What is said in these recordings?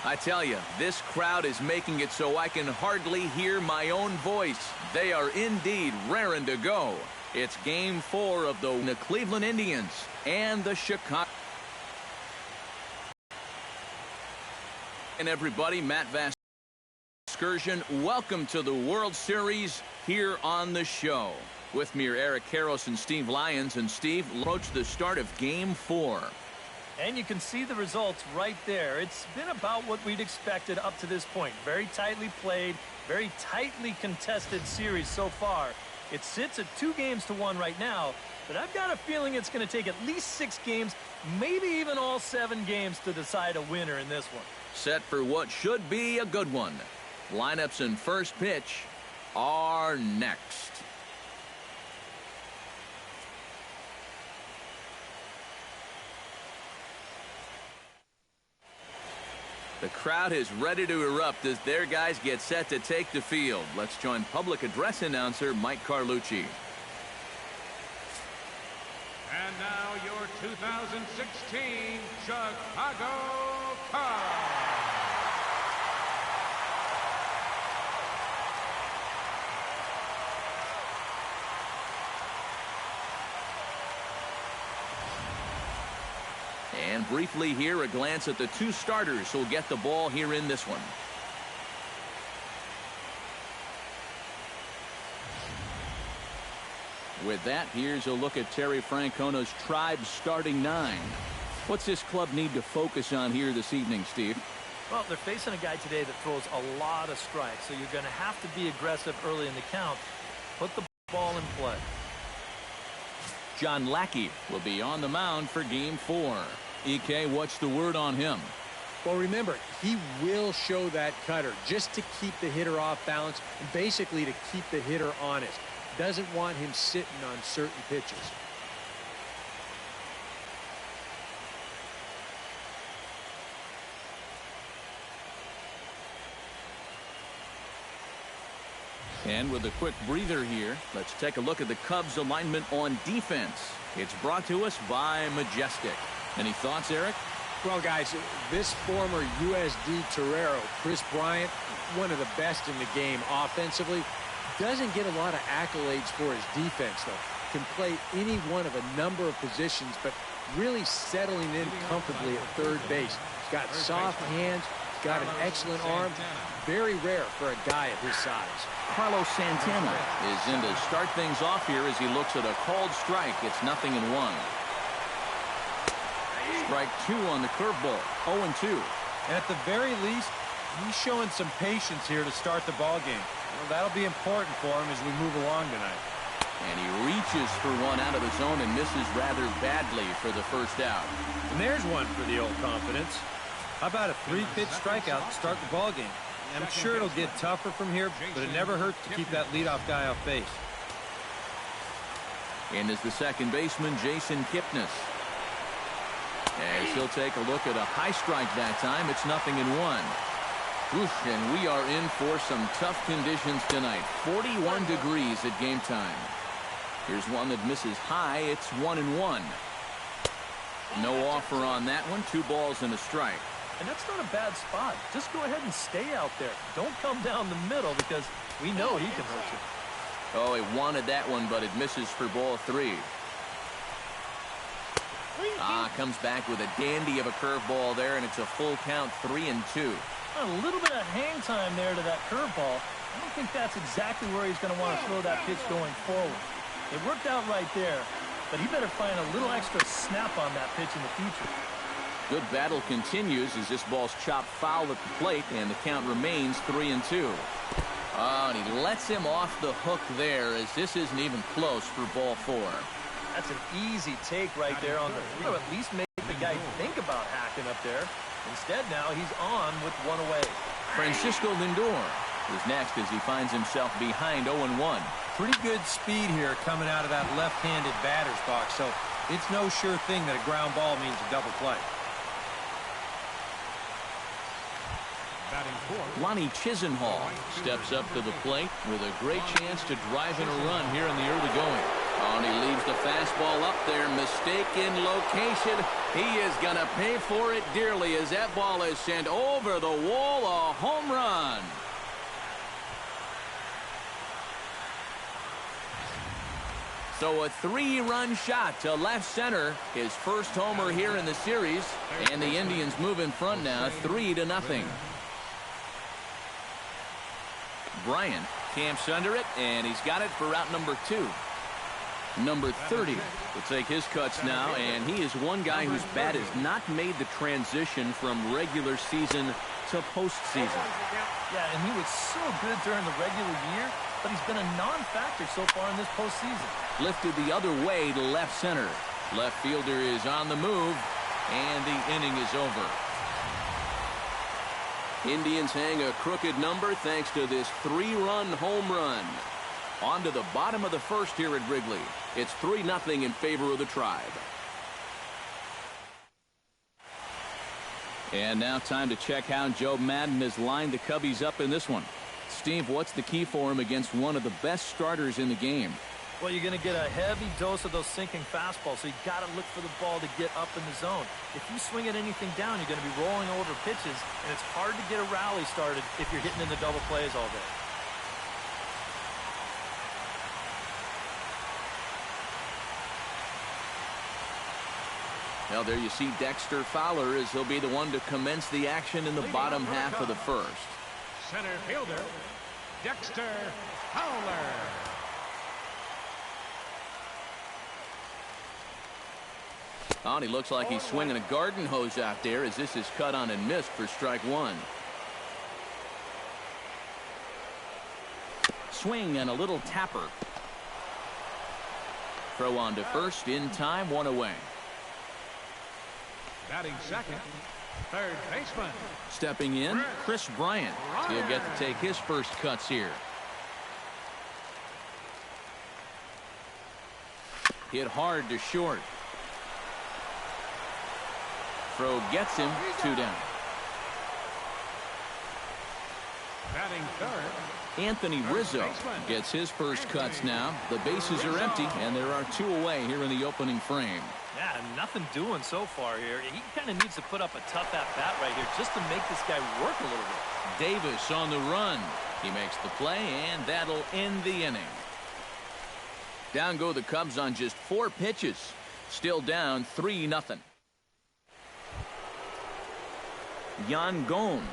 I tell you, this crowd is making it so I can hardly hear my own voice. They are indeed raring to go. It's Game 4 of the Cleveland Indians and the Chicago. And everybody, Matt Excursion, welcome to the World Series here on the show. With me are Eric Karros and Steve Lyons, and Steve approached the start of Game 4. And you can see the results right there. It's been about what we'd expected up to this point. Very tightly played, very tightly contested series so far. It sits at 2-1 right now, but I've got a feeling it's going to take at least 6 games, maybe even all 7 games to decide a winner in this one. Set for what should be a good one. Lineups and first pitch are next. The crowd is ready to erupt as their guys get set to take the field. Let's join public address announcer Mike Carlucci. And now your 2016 Chicago Cubs. And briefly here, a glance at the 2 starters who'll get the ball here in this one. With that, here's a look at Terry Francona's Tribe starting 9. What's this club need to focus on here this evening, Steve? Well, they're facing a guy today that throws a lot of strikes, so you're going to have to be aggressive early in the count. Put the ball in play. John Lackey will be on the mound for Game 4. EK, what's the word on him? Well, remember, he will show that cutter just to keep the hitter off balance and basically to keep the hitter honest. Doesn't want him sitting on certain pitches. And with a quick breather here, let's take a look at the Cubs alignment on defense. It's brought to us by Majestic. Any thoughts, Eric? Well, guys, this former USD Torero, Chris Bryant, one of the best in the game offensively, doesn't get a lot of accolades for his defense, though. Can play any one of a number of positions, but really settling in comfortably at third base. He's got soft hands, got an excellent arm. Very rare for a guy of his size. Carlos Santana is in to start things off here as he looks at a called strike. It's 0-1. Strike 2 on the curveball. 0-2. And at the very least, he's showing some patience here to start the ball game. Well, that'll be important for him as we move along tonight. And he reaches for one out of the zone and misses rather badly for the first out. And there's one for the old confidence. How about a 3-pitch strikeout to start the ball game? I'm sure it'll get tougher from here, but it never hurts to keep that leadoff guy off base. And is the second baseman, Jason Kipnis. As he'll take a look at a high strike that time, it's 0-1. Oof, and we are in for some tough conditions tonight. 41 degrees at game time. Here's one that misses high. It's 1-1. No offer on that one. 2 balls and a strike. And that's not a bad spot. Just go ahead and stay out there. Don't come down the middle because we know he can hurt you. Oh, he wanted that one, but it misses for ball 3. Comes back with a dandy of a curveball there, and it's a full count, 3-2. A little bit of hang time there to that curveball. I don't think that's exactly where he's going to want to throw that pitch going forward. It worked out right there, but he better find a little extra snap on that pitch in the future. Good battle continues as this ball's chopped foul at the plate, and the count remains 3-2. Oh, and he lets him off the hook there as this isn't even close for ball 4. That's an easy take right there on the throw. At least make the guy think about hacking up there. Instead, now he's on with 1 away. Francisco Lindor is next as he finds himself behind 0-1. Pretty good speed here coming out of that left-handed batter's box, so it's no sure thing that a ground ball means a double play. Lonnie Chisenhall steps up to the plate with a great chance to drive in a run here in the early going. Oh, and he leaves the fastball up there. Mistaken location. He is going to pay for it dearly as that ball is sent over the wall. A home run. So a 3-run shot to left center. His first homer here in the series. And the Indians move in front now 3-0. Bryant camps under it, and he's got it for route number 2. Number 30 will take his cuts now, and he is one guy whose bat has not made the transition from regular season to postseason. Yeah, and he was so good during the regular year, but he's been a non-factor so far in this postseason. Lifted the other way to left center. Left fielder is on the move, and the inning is over. Indians hang a crooked number thanks to this 3-run home run. On to the bottom of the first here at Wrigley. It's 3-0 in favor of the Tribe. And now time to check how Joe Madden has lined the Cubbies up in this one. Steve, what's the key for him against one of the best starters in the game? Well, you're going to get a heavy dose of those sinking fastballs, so you got to look for the ball to get up in the zone. If you swing at anything down, you're going to be rolling over pitches, and it's hard to get a rally started if you're hitting into double plays all day. Well, there you see Dexter Fowler as he'll be the one to commence the action in the bottom half of the first. Center fielder, Dexter Fowler. Oh, and he looks like he's swinging a garden hose out there as this is cut on and missed for strike 1. Swing and a little tapper. Throw on to first in time, 1 away. Batting second, third baseman. Stepping in, Chris Bryant. He'll get to take his first cuts here. Hit hard to short. Throw gets him, 2 down. Batting third, Anthony Rizzo gets his first cuts now. The bases are empty, and there are 2 away here in the opening frame. Yeah, nothing doing so far here. He kind of needs to put up a tough at-bat right here just to make this guy work a little bit. Davis on the run. He makes the play, and that'll end the inning. Down go the Cubs on just 4 pitches. Still down 3-0. Yan Gomes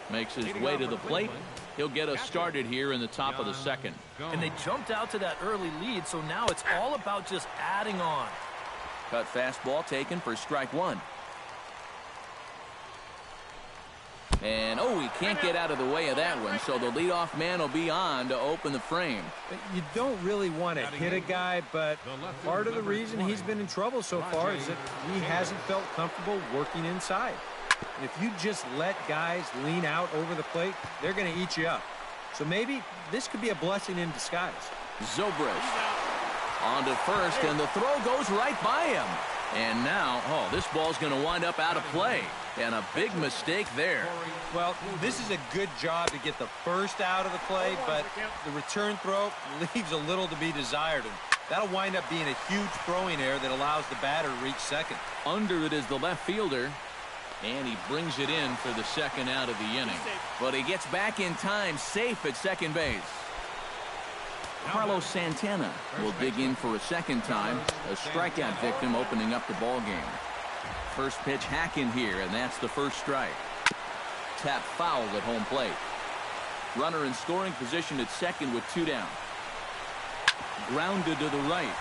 makes his way to the plate. He'll get us started here in the top of the second. And they jumped out to that early lead, so now it's all about just adding on. Cut fastball taken for strike 1. And, oh, he can't get out of the way of that one, so the leadoff man will be on to open the frame. You don't really want to hit a guy, but part of the reason he's been in trouble so far is that he hasn't felt comfortable working inside. And if you just let guys lean out over the plate, they're going to eat you up. So maybe this could be a blessing in disguise. Zobrist on to first, and the throw goes right by him. And now, oh, this ball's going to wind up out of play. And a big mistake there. Well, this is a good job to get the first out of the play, but the return throw leaves a little to be desired. And that'll wind up being a huge throwing error that allows the batter to reach second. Under it is the left fielder. And he brings it in for the second out of the inning. But he gets back in time, safe at second base. Carlos Santana will dig in for a second time. A strikeout victim opening up the ball game. First pitch hack in here, and that's the first strike. Tap foul at home plate. Runner in scoring position at second with 2 down. Grounded to the right.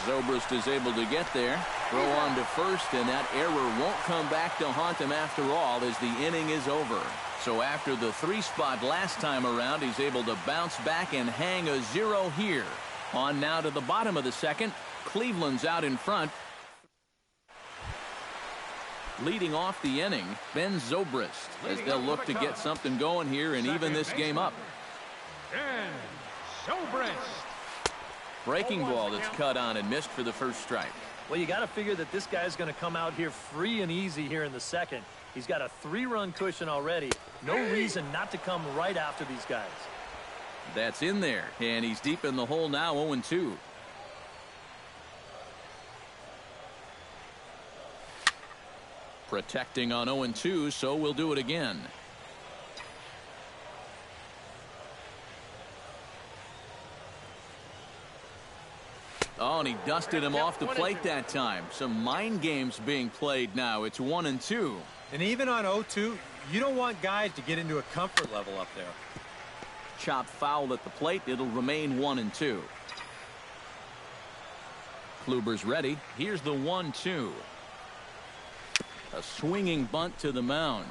Zobrist is able to get there. Throw on to first, and that error won't come back to haunt him after all as the inning is over. So after the 3 spot last time around, he's able to bounce back and hang a 0 here. On now to the bottom of the second. Cleveland's out in front. Leading off the inning, Ben Zobrist, as they'll look to get something going here and even this game up. Ben Zobrist. Breaking ball that's cut on and missed for the first strike. Well, you got to figure that this guy's going to come out here free and easy here in the second. He's got a 3-run cushion already. No reason not to come right after these guys. That's in there, and he's deep in the hole now, 0-2. Protecting on 0-2, so we'll do it again. Oh, and he dusted him off the plate that time. Some mind games being played now. It's 1-2. And even on 0-2, you don't want guys to get into a comfort level up there. Chopped foul at the plate. It'll remain 1-2. Kluber's ready. Here's the 1-2. A swinging bunt to the mound.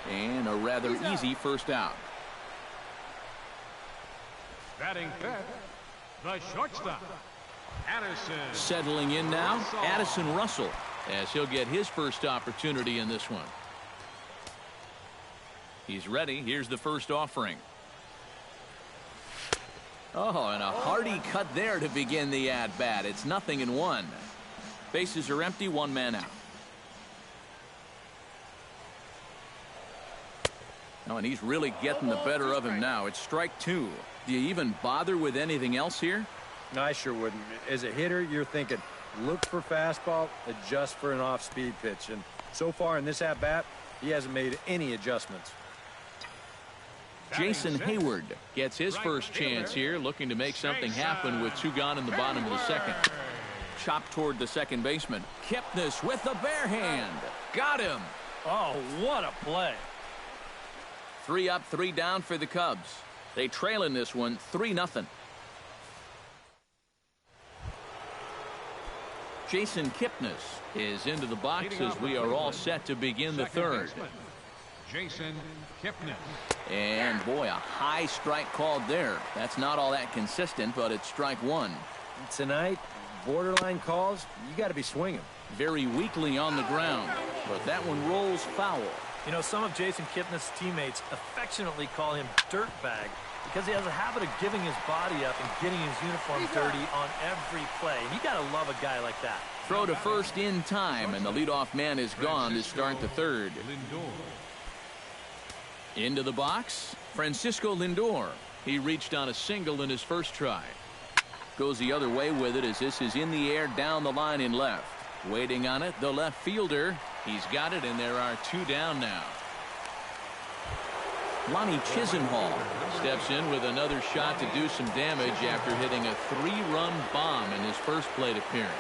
And a rather easy first out. Batting fifth, the shortstop, Addison. Settling in now, Addison Russell, as he'll get his first opportunity in this one. He's ready. Here's the first offering. Oh, and a hearty cut there to begin the at-bat. It's 0-1. Bases are empty, one man out. Oh, and he's really getting the better of him now. It's strike two. Do you even bother with anything else here? No, I sure wouldn't. As a hitter, you're thinking, look for fastball, adjust for an off-speed pitch. And so far in this at-bat, he hasn't made any adjustments. Jason Hayward gets his first chance here, looking to make something happen with two gone in the bottom of the second. Chopped toward the second baseman. Kipnis with the bare hand. Got him. Oh, what a play. 3 up, 3 down for the Cubs. They trail in this one 3-0. Jason Kipnis is into the box as we are all set to begin the third. Jason Kipnis. And boy, a high strike called there. That's not all that consistent, but it's strike one. Tonight, borderline calls, you got to be swinging. Very weakly on the ground, but that one rolls foul. You know, some of Jason Kipnis' teammates affectionately call him Dirtbag because he has a habit of giving his body up and getting his uniform dirty on every play. And you got to love a guy like that. Throw to first in time, and the leadoff man is gone to start the third. Into the box, Francisco Lindor. He reached on a single in his first try. Goes the other way with it as this is in the air down the line in left. Waiting on it, the left fielder. He's got it, and there are 2 down now. Lonnie Chisenhall steps in with another shot to do some damage after hitting a 3-run bomb in his first plate appearance.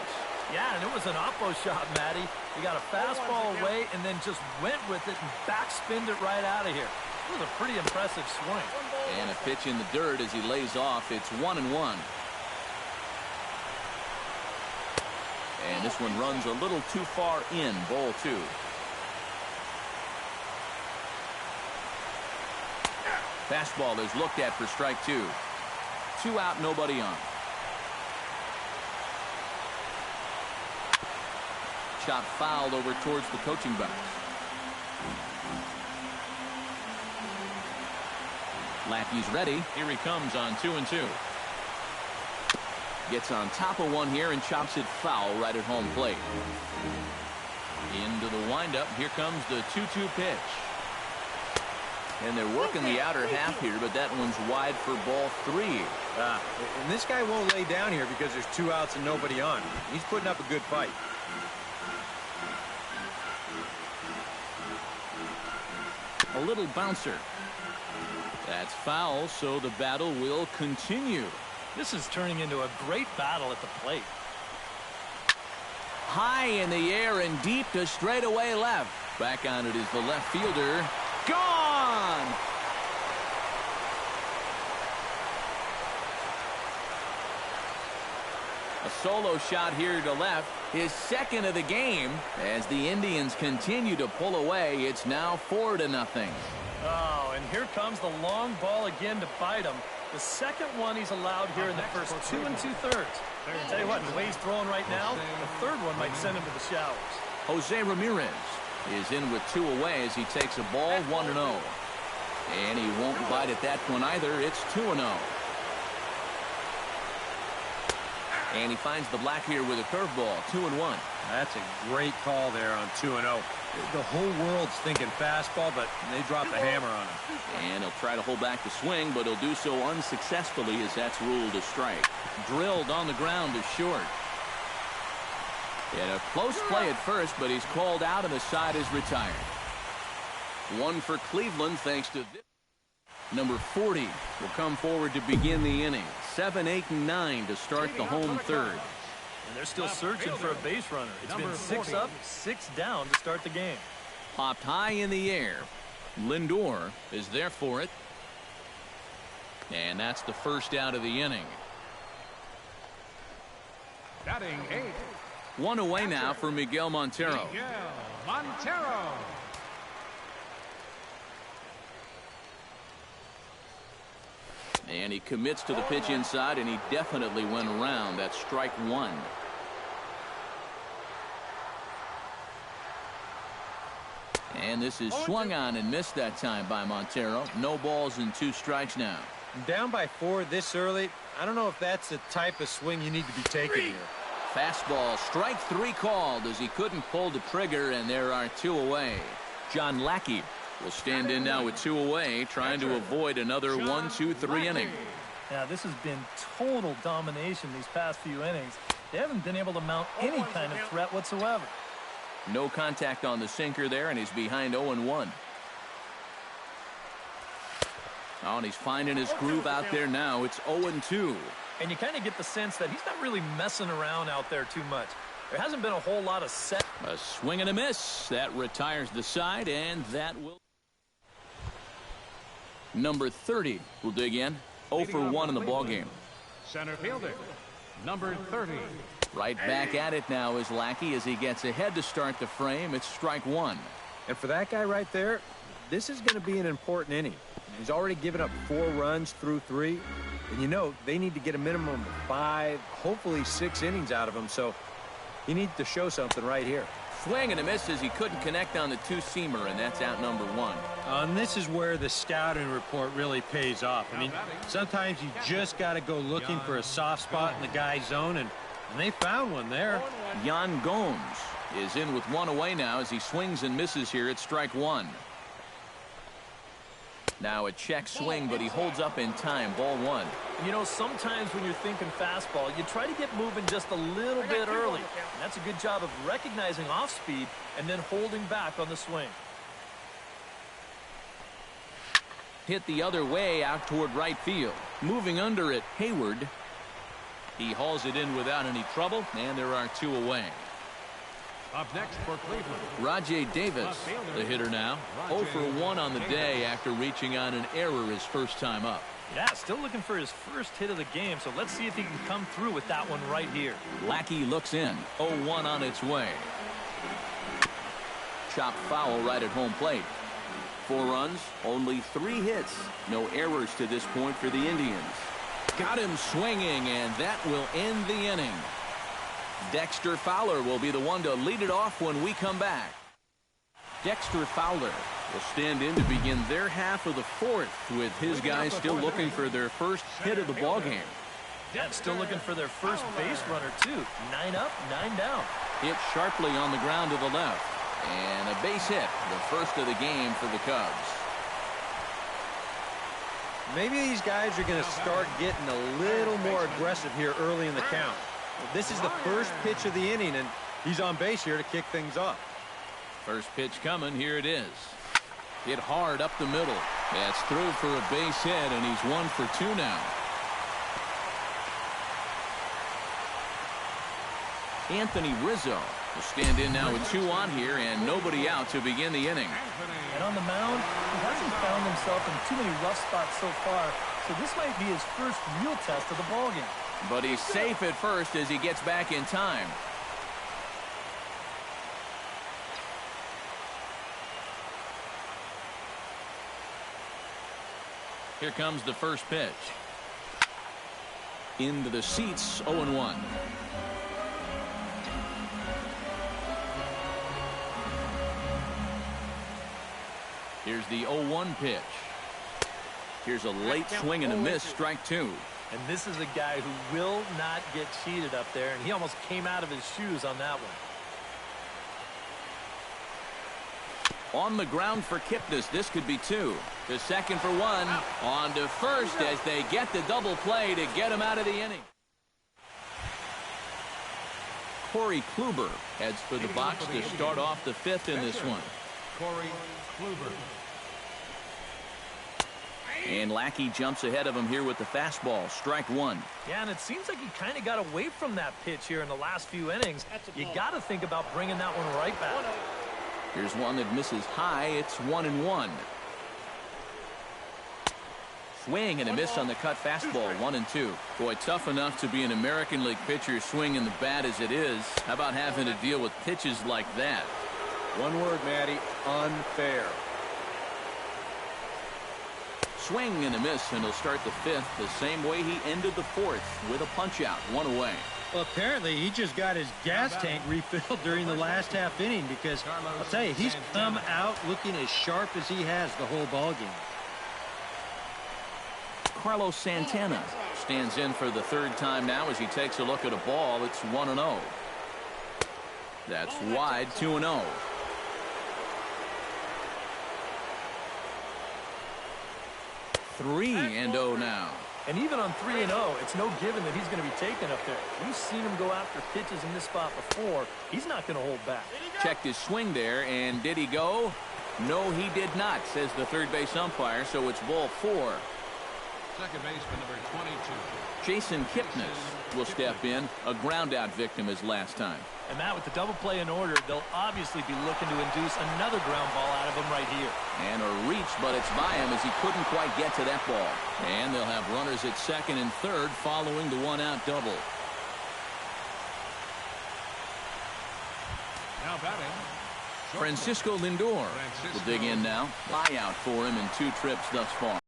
Yeah, and it was an oppo shot, Matty. He got a fastball away and then just went with it and backspinned it right out of here. It was a pretty impressive swing. And a pitch in the dirt as he lays off. It's 1-1. And this one runs a little too far in, ball 2. Fastball is looked at for strike 2. 2 out, nobody on. Shot fouled over towards the coaching box. Lackey's ready. Here he comes on 2-2. Gets on top of one here and chops it foul right at home plate. Into the windup. Here comes the 2-2 pitch. And they're working the outer half here, but that one's wide for ball 3. And this guy won't lay down here because there's 2 outs and nobody on. He's putting up a good fight. A little bouncer. That's foul, so the battle will continue. This is turning into a great battle at the plate. High in the air and deep to straightaway left. Back on it is the left fielder. Gone! A solo shot here to left. His second of the game. As the Indians continue to pull away, it's now 4-0. Oh, and here comes the long ball again to bite him. The second one he's allowed here in the first 2 2/3. I'll tell you what, the way he's throwing right now, the third one might send him to the showers. Jose Ramirez is in with 2 away as he takes a ball 1-0. And he won't bite at that one either. It's 2-0. And he finds the black here with a curveball, 2-1. That's a great call there on 2-0. The whole world's thinking fastball, but they dropped the hammer on him. And he'll try to hold back the swing, but he'll do so unsuccessfully as that's ruled a strike. Drilled on the ground to short. And a close play at first, but he's called out and the side is retired. One for Cleveland thanks to this. Number 40 will come forward to begin the inning. 7, 8, and 9 to start the home third. And they're still searching for a base runner. It's been 6 up, 6 down to start the game. Popped high in the air. Lindor is there for it. And that's the first out of the inning. Batting 8. One away now for Miguel Montero. Miguel Montero. And he commits to the pitch inside, and he definitely went around. That's strike one. And this is swung on and missed that time by Montero. No balls and 2 strikes now. Down by 4 this early. I don't know if that's the type of swing you need to be taking here. Fastball, strike 3 called as he couldn't pull the trigger, and there are 2 away. John Lackey will stand in now with 2 away, trying to avoid another 1-2-3 inning. Now, this has been total domination these past few innings. They haven't been able to mount any kind of threat whatsoever. No contact on the sinker there, and he's behind 0-1. Oh, and he's finding his groove out there now. It's 0-2. And you kind of get the sense that he's not really messing around out there too much. There hasn't been a whole lot of set. A swing and a miss. That retires the side, and that will. Number 30 will dig in. 0 for 1 in the ballgame. Center fielder, number 30. Right back at it now is Lackey as he gets ahead to start the frame. It's strike 1. And for that guy right there, this is going to be an important inning. He's already given up 4 runs through 3. And you know, they need to get a minimum of 5, hopefully 6 innings out of him. So he needs to show something right here. Swing and a miss as he couldn't connect on the 2-seamer, and that's out number 1. And this is where the scouting report really pays off. I mean, sometimes you just got to go looking for a soft spot in the guy's zone, and they found one there. Yan Gomes is in with 1 away now as he swings and misses here at strike 1. Now a check swing, but he holds up in time. Ball 1. You know, sometimes when you're thinking fastball, you try to get moving just a little bit early. And that's a good job of recognizing off speed and then holding back on the swing. Hit the other way out toward right field. Moving under it, Hayward. He hauls it in without any trouble, and there are 2 away. Up next for Cleveland, Rajay Davis, the hitter now. 0 for 1 on the day after reaching on an error his first time up. Yeah, still looking for his first hit of the game, so let's see if he can come through with that one right here. Lackey looks in. 0-1 on its way. Chopped foul right at home plate. 4 runs, only 3 hits. No errors to this point for the Indians. Got him swinging, and that will end the inning. Dexter Fowler will be the one to lead it off when we come back. Dexter Fowler will stand in to begin their half of the 4th, with his guys still looking for their first hit of the ballgame. Yeah, still looking for their first base runner, too. 9 up, 9 down. Hit sharply on the ground to the left. And a base hit, the first of the game for the Cubs. Maybe these guys are going to start getting a little more aggressive here early in the count. This is the first pitch of the inning, and he's on base here to kick things off. First pitch coming. Here it is. Hit hard up the middle. That's through for a base hit, and he's 1 for 2 now. Anthony Rizzo will stand in now with 2 on here and nobody out to begin the inning. And on the mound, he hasn't found himself in too many rough spots so far, so this might be his first real test of the ballgame. But he's safe at first as he gets back in time. Here comes the first pitch. Into the seats, 0-1. Here's the 0-1 pitch. Here's a late swing and a miss, strike 2. And this is a guy who will not get cheated up there, and he almost came out of his shoes on that one. On the ground for Kipnis. This could be 2. To second for 1. On to first as they get the double play to get him out of the inning. Corey Kluber heads for the box to start off the fifth in this one. Corey Kluber. And Lackey jumps ahead of him here with the fastball. Strike one. Yeah, and it seems like he kind of got away from that pitch here in the last few innings. You got to think about bringing that one right back. Here's one that misses high. It's 1-1. Swing and a miss on the cut fastball. 1-2. Boy, tough enough to be an American League pitcher swinging the bat as it is. How about having to deal with pitches like that? One word, Matty. Unfair. Swing and a miss, and he'll start the fifth the same way he ended the fourth with a punch out. One away. Well, apparently he just got his gas tank refilled during the last half inning, because I'll tell you, he's come out looking as sharp as he has the whole ball game. Carlos Santana stands in for the third time now as he takes a look at a ball. It's 1-0. That's wide. 2-0. 3-0 now. And even on 3-0, it's no given that he's going to be taken up there. We've seen him go after pitches in this spot before. He's not going to hold back. Checked his swing there, and did he go? No, he did not, says the third base umpire, so it's ball 4. Second baseman number 22. Jason Kipnis will step in, a ground-out victim as last time. And Matt, with the double play in order, they'll obviously be looking to induce another ground ball out of him right here. And a reach, but it's by him as he couldn't quite get to that ball. And they'll have runners at second and third following the one-out double. Now batting, Francisco Lindor will dig in now. Buyout for him in 2 trips thus far.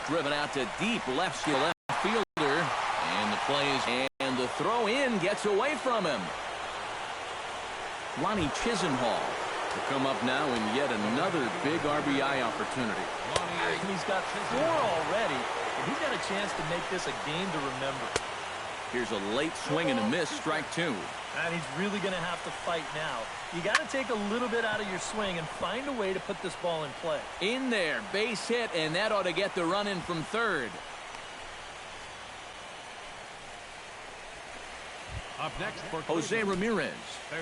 Driven out to deep left fielder. And the play is... And the throw in gets away from him. Lonnie Chisenhall will come up now in yet another big RBI opportunity. And he's got 4 already, and he's got a chance to make this a game to remember. Here's a late swing and a miss. Strike 2. And he's really going to have to fight now. You got to take a little bit out of your swing and find a way to put this ball in play. In there, base hit, and that ought to get the run in from third. up next for Jose Ramirez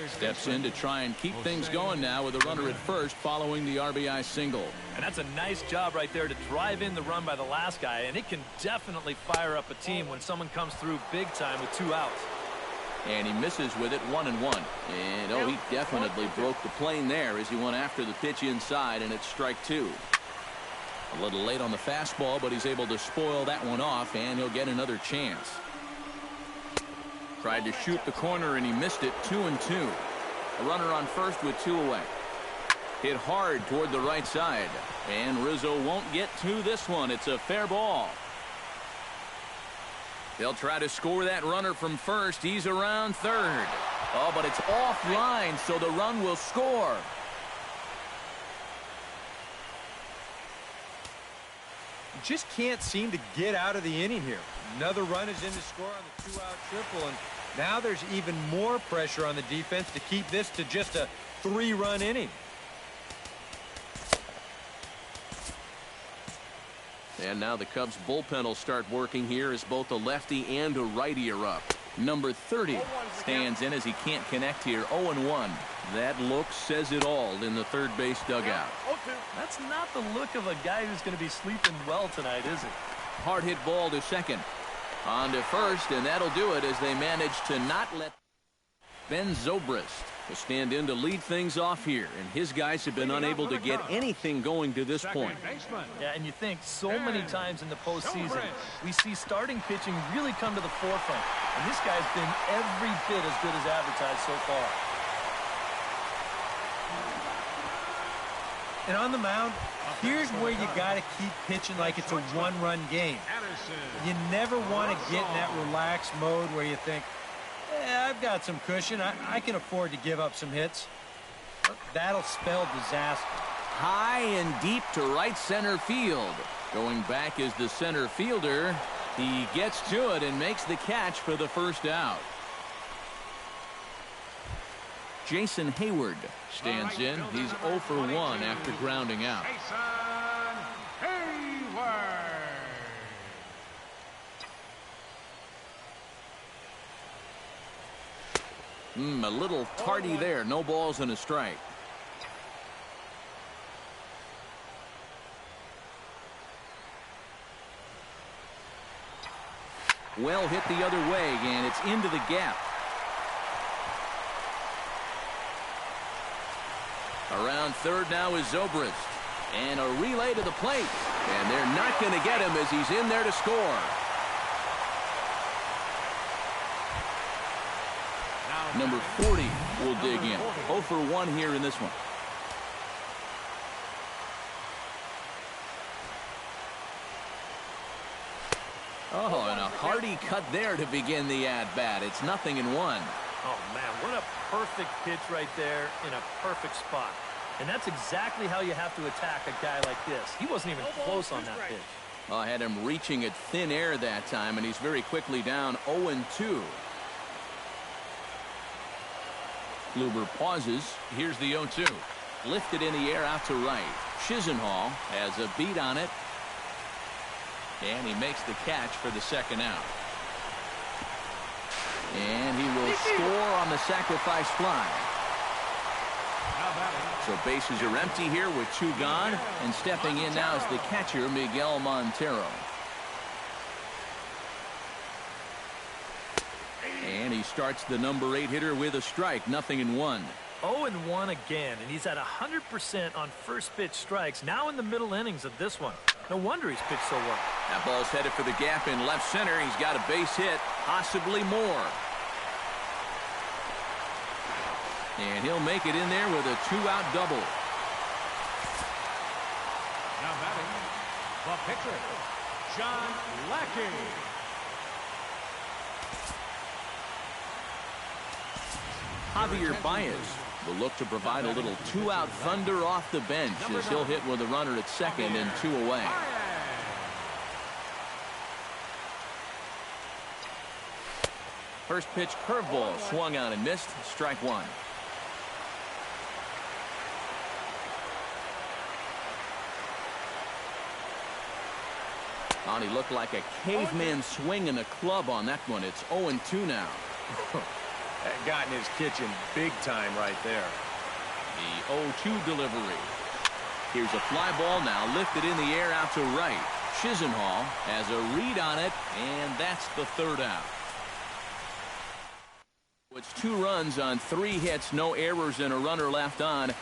steps in to try and keep things going now with a runner at first following the RBI single. And that's a nice job right there to drive in the run by the last guy, and it can definitely fire up a team when someone comes through big time with 2 outs. And he misses with it, 1-1. And oh, he definitely broke the plane there as he went after the pitch inside, and it's strike 2. A little late on the fastball, but he's able to spoil that one off, and he'll get another chance. Tried to shoot the corner, and he missed it. 2-2. A runner on first with 2 away. Hit hard toward the right side, and Rizzo won't get to this one. It's a fair ball. They'll try to score that runner from first. He's around third. Oh, but it's offline, so the run will score. Just can't seem to get out of the inning here. Another run is in to score on the 2-out triple, and now there's even more pressure on the defense to keep this to just a 3-run inning. And now the Cubs bullpen will start working here as both a lefty and a righty are up. Number 30 stands in as he can't connect here. 0-1. That look says it all in the third base dugout. That's not the look of a guy who's going to be sleeping well tonight, is it? Hard hit ball to second. On to first, and that'll do it as they manage to not let Ben Zobrist will stand in to lead things off here, and his guys have been unable to get anything going to this point. Yeah, and you think so many times in the postseason, we see starting pitching really come to the forefront, and this guy's been every bit as good as advertised so far. And on the mound, here's where you got to keep pitching like it's a 1-run game. You never want to get in that relaxed mode where you think, I've got some cushion. I can afford to give up some hits. That'll spell disaster. High and deep to right center field. Going back is the center fielder. He gets to it and makes the catch for the first out. Jason Hayward stands in. He's 0 for 1 after grounding out. A little tardy there. No balls and a strike. Well hit the other way, and it's into the gap. Around third now is Zobrist. And a relay to the plate. And they're not going to get him as he's in there to score. Number 40 will dig in. 0 for 1 here in this one. Oh, and a hearty cut there to begin the at-bat. It's 0-1. Oh, man, what a perfect pitch right there in a perfect spot. And that's exactly how you have to attack a guy like this. He wasn't even close on that pitch. Well, I had him reaching at thin air that time, and he's very quickly down 0-2. Kluber pauses. Here's the 0-2. Lifted in the air out to right. Chisenhall has a beat on it. And he makes the catch for the second out. And he will score on the sacrifice fly. So bases are empty here with 2 gone. And stepping in now is the catcher, Miguel Montero. And he starts the number 8 hitter with a strike. 0-1. 0-1 again, and he's at 100% on first pitch strikes. Now in the middle innings of this one. No wonder he's pitched so well. That ball's headed for the gap in left center. He's got a base hit, possibly more. And he'll make it in there with a 2-out double. Now batting, the pitcher, John Lackey. Javier Baez will look to provide a little 2-out thunder off the bench as he'll hit with a runner at second and 2 away. First pitch curveball swung on and missed. Strike 1. Oh, he looked like a caveman swinging a club on that one. It's 0-2 now. That got in his kitchen big time right there. The 0-2 delivery. Here's a fly ball now lifted in the air out to right. Chisenhall has a read on it, and that's the 3rd out. It's 2 runs on 3 hits, no errors, and a runner left on.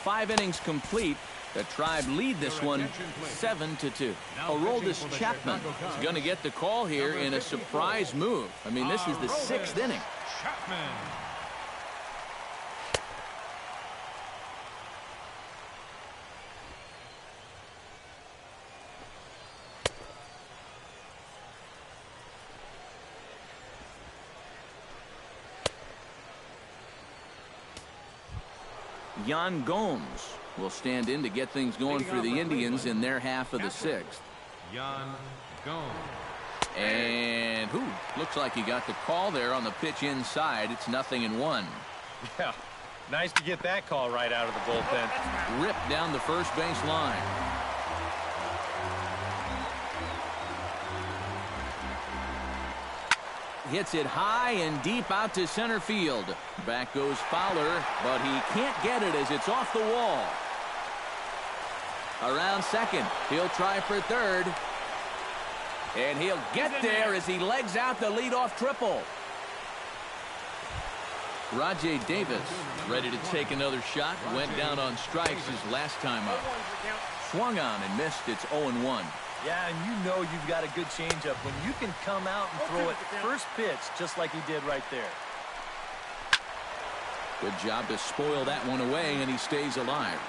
5 innings complete. The Tribe lead this one 7-2. Aroldis Chapman is going to get the call here in a surprise move. I mean, this is the 6th inning. Chapman. Yan Gomes will stand in to get things going for the Indians in their half of the 6th. Yan Gomes. And looks like he got the call there on the pitch inside. It's 0-1. Yeah, nice to get that call right out of the bullpen. Ripped down the first base line. Hits it high and deep out to center field. Back goes Fowler, but he can't get it as it's off the wall. Around second, he'll try for third. And he'll get there as he legs out the leadoff triple. Rajay Davis ready to take another shot. Went down on strikes his last time up. Swung on and missed. It's 0-1. Yeah, and you know you've got a good changeup when you can come out and throw it first pitch just like he did right there. Good job to spoil that one away, and he stays alive.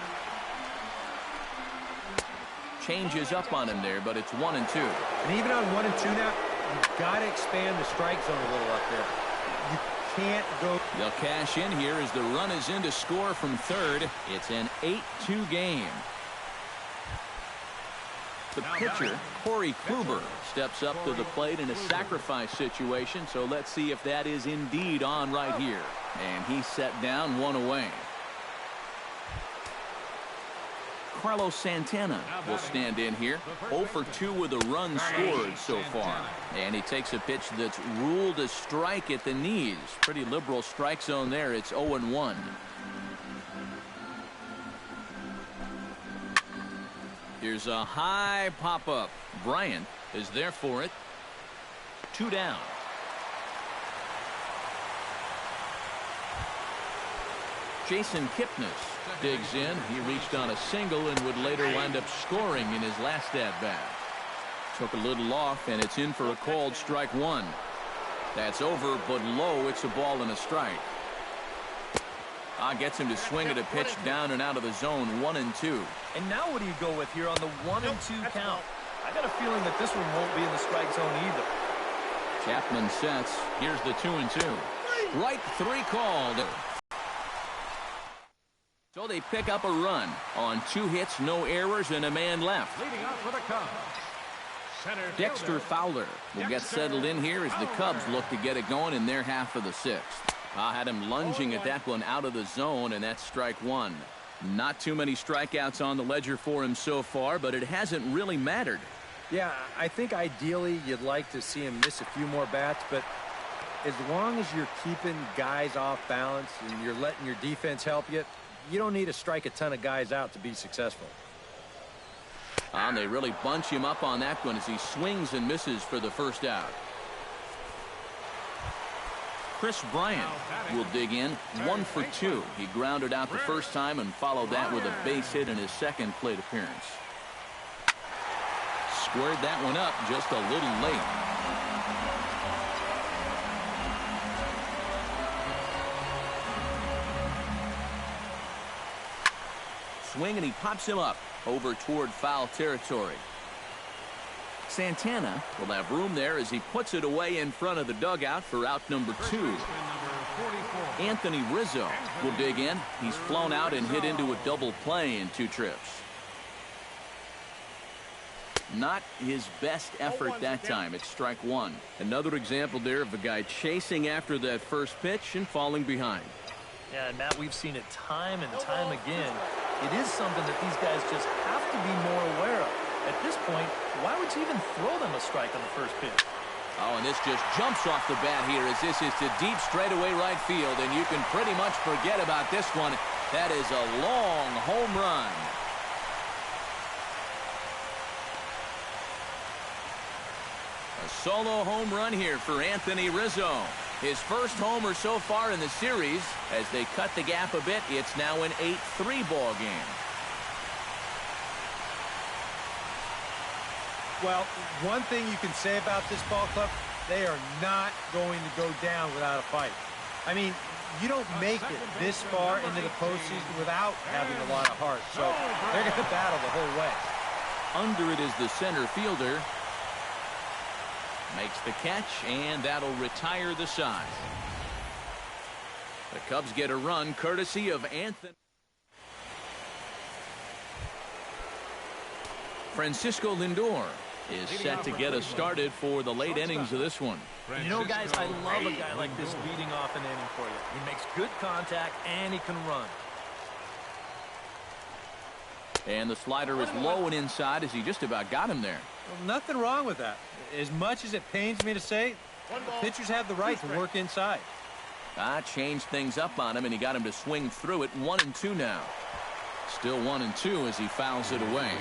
Changes up on him there, but it's 1-2. And even on 1-2 now, you've got to expand the strike zone a little up there. You can't go. They'll cash in here as the run is in to score from third. It's an 8-2 game. The pitcher, Corey Kluber, steps up to the plate in a sacrifice situation, so let's see if that is indeed on right here. And he's set down 1 away. Carlos Santana will stand in here. 0 for 2 with a run scored so far. And he takes a pitch that's ruled a strike at the knees. Pretty liberal strike zone there. It's 0-1. Here's a high pop-up. Bryant is there for it. 2 down. Jason Kipnis digs in. He reached on a single and would later wind up scoring in his last at-bat. Took a little off, and it's in for a called strike 1. That's over, but low. It's a ball and a strike. Gets him to swing at a pitch down and out of the zone. 1-2. And now what do you go with here on the 1-2 count? I got a feeling that this one won't be in the strike zone either. Chapman sets. Here's the 2-2. Strike 3 called. So they pick up a run on 2 hits, no errors, and a man left. Leading off for the Cubs, center Dexter Fowler will get settled in here as the Cubs look to get it going in their half of the 6th. Had him lunging at that one out of the zone, and that's strike 1. Not too many strikeouts on the ledger for him so far, but it hasn't really mattered. Yeah, I think ideally you'd like to see him miss a few more bats, but as long as you're keeping guys off balance and you're letting your defense help you, you don't need to strike a ton of guys out to be successful. And they really bunch him up on that one as he swings and misses for the first out. Chris Bryant will dig in. 1 for 2. He grounded out the first time and followed that with a base hit in his second plate appearance. Squared that one up just a little late. Swing, and he pops him up over toward foul territory. Santana will have room there as he puts it away in front of the dugout for out number 2. Anthony Rizzo will dig in. He's flown out and hit into a double play in 2 trips. Not his best effort that time. It's strike 1. Another example there of a guy chasing after that first pitch and falling behind. Yeah, and Matt, we've seen it time and time again. It is something that these guys just have to be more aware of. At this point, why would you even throw them a strike on the first pitch? And this just jumps off the bat here as this is to deep straightaway right field, and you can pretty much forget about this one. That is a long home run. A solo home run here for Anthony Rizzo. His first homer so far in the series. As they cut the gap a bit, it's now an 8-3 ball game. Well, one thing you can say about this ball club, they are not going to go down without a fight. I mean, you don't make it this far into the postseason without having a lot of heart. So they're going to battle the whole way. Under it is the center fielder. Makes the catch, and that'll retire the side. The Cubs get a run courtesy of Anthony. Francisco Lindor is set to get us started for the late innings of this one. You know, guys, I love a guy like this leading off an inning for you. He makes good contact, and he can run. And the slider is low and inside as he just about got him there. Well, nothing wrong with that. As much as it pains me to say, pitchers have the right to work inside. Changed things up on him, and he got him to swing through it. 1-2 now. Still 1-2 as he fouls it away.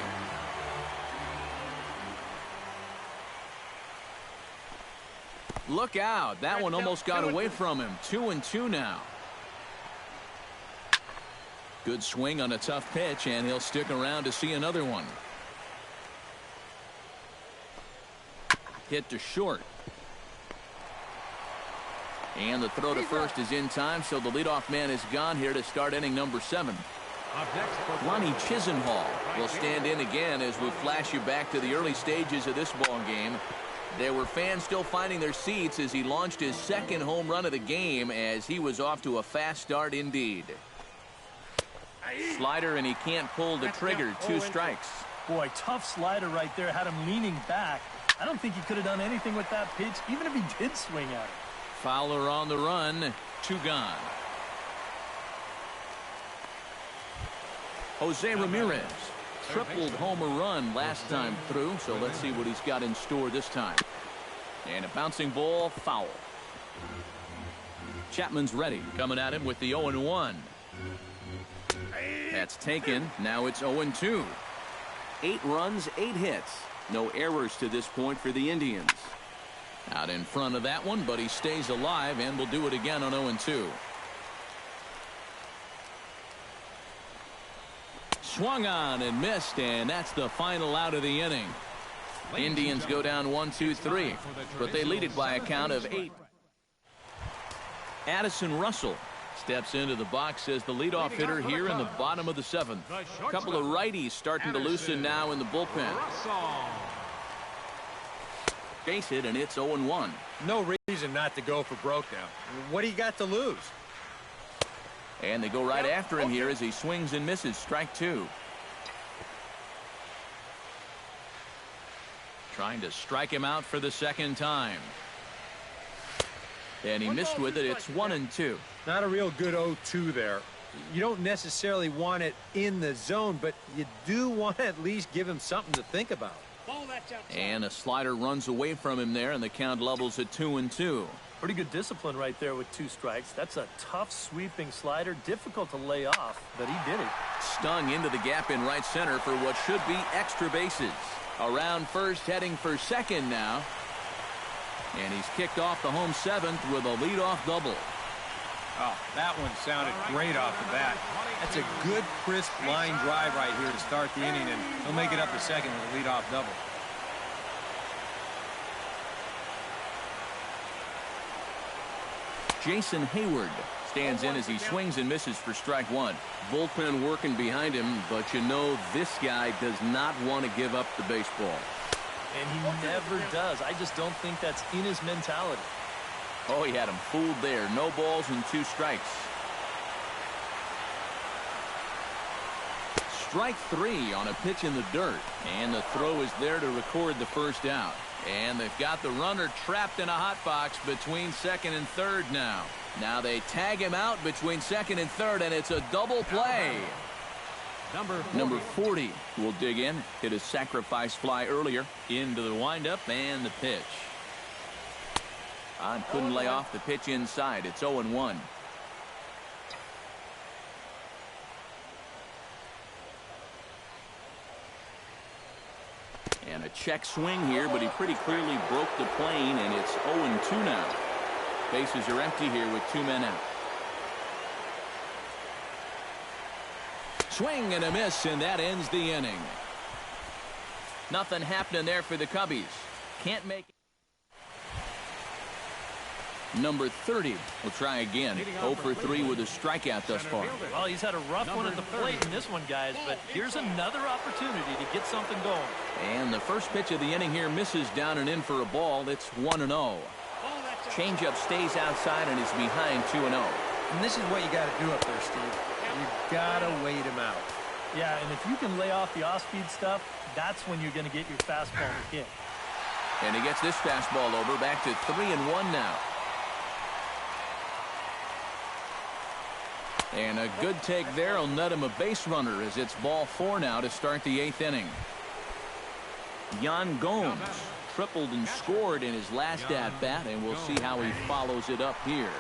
Look out. That one almost got away from him. 2-2 now. Good swing on a tough pitch, and he'll stick around to see another one. Hit to short. And the throw to first is in time, so the leadoff man is gone here to start inning number 7. Lonnie Chisenhall will stand in again as we flash you back to the early stages of this ball game. There were fans still finding their seats as he launched his second home run of the game, as he was off to a fast start indeed. Slider, and he can't pull the trigger. 2 strikes. Boy, tough slider right there. Had him leaning back. I don't think he could have done anything with that pitch, even if he did swing at it. Fowler on the run. 2 gone. Jose Ramirez tripled homer run last time through, so let's see what he's got in store this time. And a bouncing ball, foul. Chapman's ready, coming at him with the 0-1. That's taken. Now it's 0-2. 8 runs, 8 hits. No errors to this point for the Indians. Out in front of that one, but he stays alive and will do it again on 0-2. Swung on and missed, and that's the final out of the inning. Indians go down 1-2-3, but they lead it by a count of 8. Addison Russell steps into the box as the leadoff hitter here in the bottom of the 7th. A couple of righties starting to loosen now in the bullpen. Base hit, and it's 0-1. No reason not to go for broke now. What do you got to lose? And they go right after him here as he swings and misses. Strike 2. Trying to strike him out for the second time. And he missed with it. It's 1-2. Not a real good 0-2 there. You don't necessarily want it in the zone, but you do want to at least give him something to think about. And a slider runs away from him there, and the count levels at 2-2. Pretty good discipline right there with 2 strikes. That's a tough sweeping slider. Difficult to lay off, but he did it. Stung into the gap in right center for what should be extra bases. Around first, heading for second now. And he's kicked off the home 7th with a leadoff double. Oh, that one sounded great off the bat. That's a good, crisp line drive right here to start the inning, and he'll make it up to second with a leadoff double. Jason Hayward stands in as he swings and misses for strike 1. Bullpen working behind him, but you know this guy does not want to give up the baseball. And he never does. I just don't think that's in his mentality. Oh, he had him fooled there. No balls and 2 strikes. Strike 3 on a pitch in the dirt. And the throw is there to record the first out. And they've got the runner trapped in a hot box between second and third now. Now they tag him out between second and third, and it's a double play. Number 40 will dig in. Hit a sacrifice fly earlier. Into the windup and the pitch. Couldn't lay off the pitch inside. It's 0-1. And a check swing here, but he pretty clearly broke the plane, and it's 0-2 now. Bases are empty here with 2 men out. Swing and a miss, and that ends the inning. Nothing happening there for the Cubbies. Can't make it. Number 30 will try again. 0 for 3 with a strikeout thus far. Well, he's had a rough one at the plate in this one, guys, but here's another opportunity to get something going. And the first pitch of the inning here misses down and in for a ball. It's 1-0. Changeup stays outside and is behind 2-0. And this is what you got to do up there, Steve. You got to wait him out. Yeah, and if you can lay off the off-speed stuff, that's when you're going to get your fastball to hit. And he gets this fastball over, back to 3-1 now. And a good take there will net him a base runner as it's ball 4 now to start the 8th inning. Yan Gomes tripled and scored in his last at-bat, and we'll see how he follows it up here.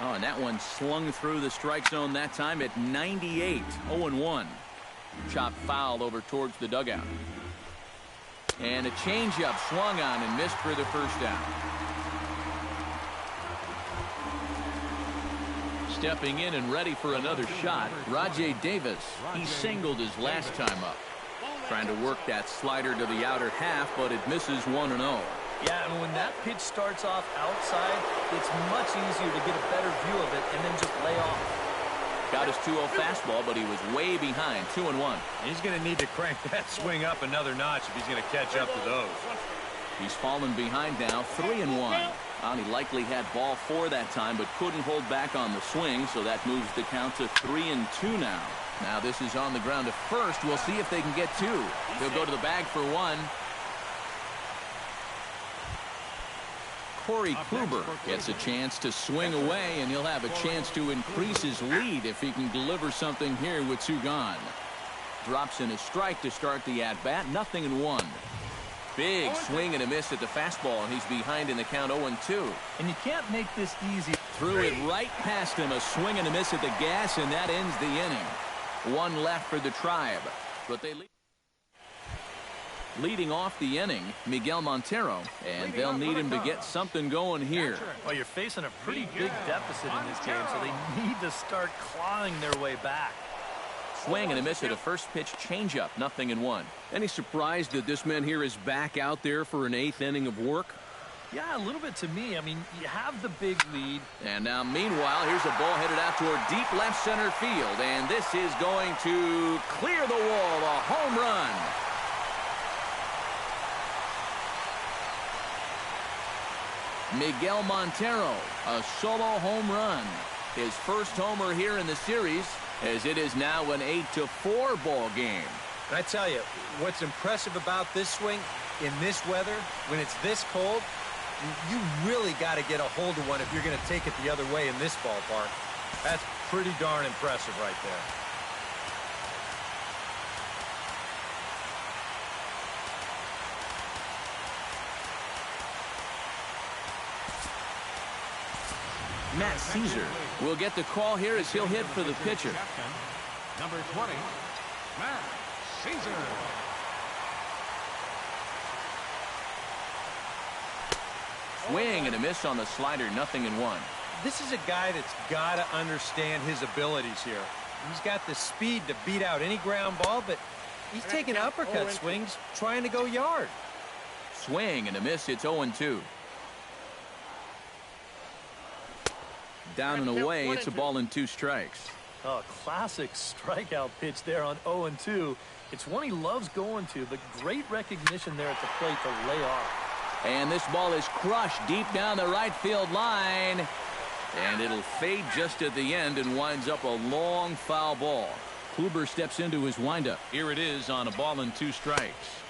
Oh, and that one slung through the strike zone that time at 98. 0-1. Chopped foul over towards the dugout. And a changeup swung on and missed for the first out. Stepping in and ready for another shot, Rajay Davis. He singled his last time up. Trying to work that slider to the outer half, but it misses 1-0. Yeah, and when that pitch starts off outside, it's much easier to get a better view of it and then just lay off. Got his 2-0 fastball, but he was way behind. 2-1. He's going to need to crank that swing up another notch if he's going to catch up to those. He's fallen behind now. 3-1. He likely had ball 4 that time, but couldn't hold back on the swing, so that moves the count to 3-2 now. Now this is on the ground to first. We'll see if they can get 2. He'll go to the bag for 1. Corey Kluber gets a chance to swing away, and he'll have a chance to increase his lead if he can deliver something here with 2 gone. Drops in a strike to start the at-bat. 0-1. Big swing and a miss at the fastball, and he's behind in the count 0-2. And you can't make this easy. Threw it right past him. A swing and a miss at the gas, and that ends the inning. One left for the Tribe. But they leading off the inning, Miguel Montero, and they'll need him to get something going here. Well, you're facing a pretty big deficit in this game, so they need to start clawing their way back. Swing and a miss at a first pitch changeup. 0-1. Any surprise that this man here is back out there for an 8th inning of work? Yeah, a little bit to me. I mean, you have the big lead. And now, meanwhile, here's a ball headed out toward deep left center field, and this is going to clear the wall. A home run. Miguel Montero, a solo home run. His first homer here in the series, as it is now an 8-4 ball game. And I tell you, what's impressive about this swing in this weather, when it's this cold, you really got to get a hold of one if you're going to take it the other way in this ballpark. That's pretty darn impressive right there. Matt Caesar will get the call here as he'll hit for the pitcher. Number 20, Matt Caesar. Swing and a miss on the slider. 0-1. This is a guy that's got to understand his abilities here. He's got the speed to beat out any ground ball, but he's taking uppercut swings trying to go yard. Swing and a miss. It's 0-2. Down and away, it's a ball and 2 strikes. Oh, classic strikeout pitch there on 0-2. It's one he loves going to, but great recognition there at the plate to lay off. And this ball is crushed deep down the right field line. And it'll fade just at the end and winds up a long foul ball. Kluber steps into his windup. Here it is on a ball and 2 strikes.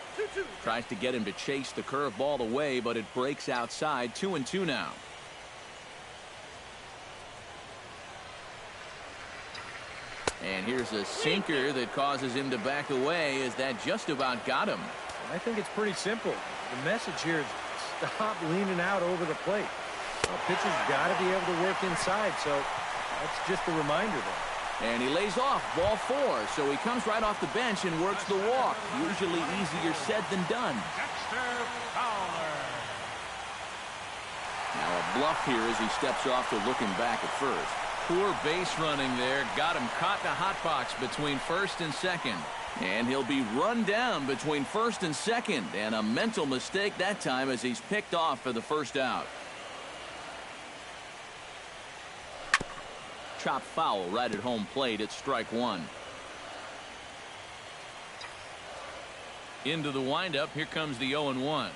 Tries to get him to chase the curveball away, but it breaks outside. 2-2 now. And here's a sinker that causes him to back away, as that just about got him. I think it's pretty simple. The message here is stop leaning out over the plate. Well, pitcher's got to be able to work inside, so that's just a reminder there. And he lays off ball 4, so he comes right off the bench and works the walk. Usually easier said than done. Now a bluff here as he steps off to looking back at first. Poor base running there. Got him caught in a hot box between first and second. And he'll be run down between first and second. And a mental mistake that time as he's picked off for the first out. Chop foul right at home plate. It's strike 1. Into the windup. Here comes the 0-1.